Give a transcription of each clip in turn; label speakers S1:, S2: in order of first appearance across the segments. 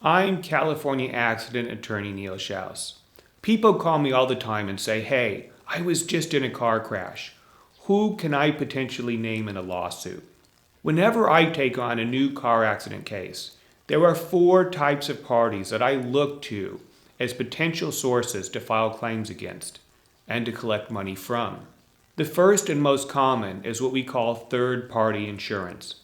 S1: I'm California accident attorney Neil Schaus. People call me all the time and say, hey, I was just in a car crash. Who can I potentially name in a lawsuit? Whenever I take on a new car accident case, there are 4 types of parties that I look to as potential sources to file claims against and to collect money from. The first and most common is what we call third-party insurance.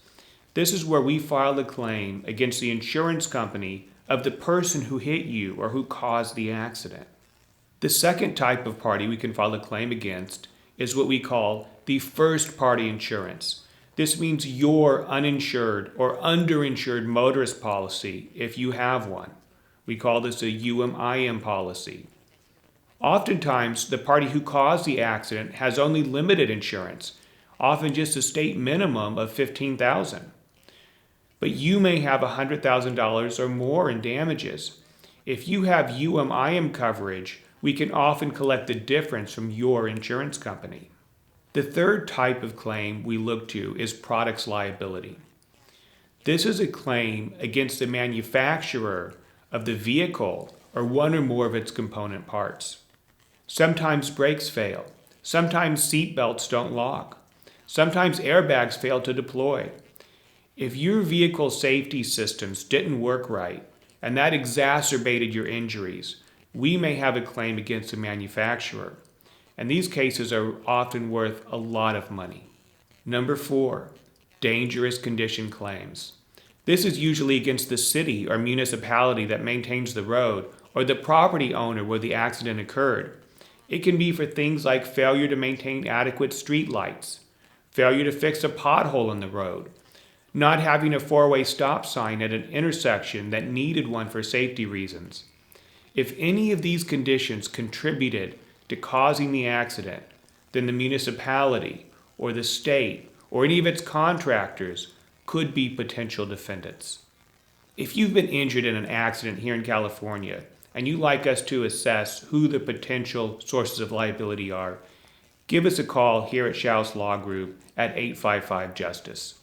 S1: This is where we file a claim against the insurance company of the person who hit you or who caused the accident. The second type of party we can file a claim against is what we call the first-party insurance. This means your uninsured or underinsured motorist policy if you have one. We call this a UMIM policy. Oftentimes, the party who caused the accident has only limited insurance, often just a state minimum of $15,000. But you may have $100,000 or more in damages. If you have UMIM coverage, we can often collect the difference from your insurance company. The third type of claim we look to is products liability. This is a claim against the manufacturer of the vehicle or one or more of its component parts. Sometimes brakes fail. Sometimes seat belts don't lock. Sometimes airbags fail to deploy. If your vehicle safety systems didn't work right and that exacerbated your injuries, we may have a claim against the manufacturer. And these cases are often worth a lot of money. Number 4, dangerous condition claims. This is usually against the city or municipality that maintains the road or the property owner where the accident occurred. It can be for things like failure to maintain adequate street lights, failure to fix a pothole in the road, not having a 4-way stop sign at an intersection that needed one for safety reasons. If any of these conditions contributed to causing the accident, then the municipality or the state or any of its contractors could be potential defendants. If you've been injured in an accident here in California and you'd like us to assess who the potential sources of liability are, give us a call here at Schaus Law Group at 855-JUSTICE.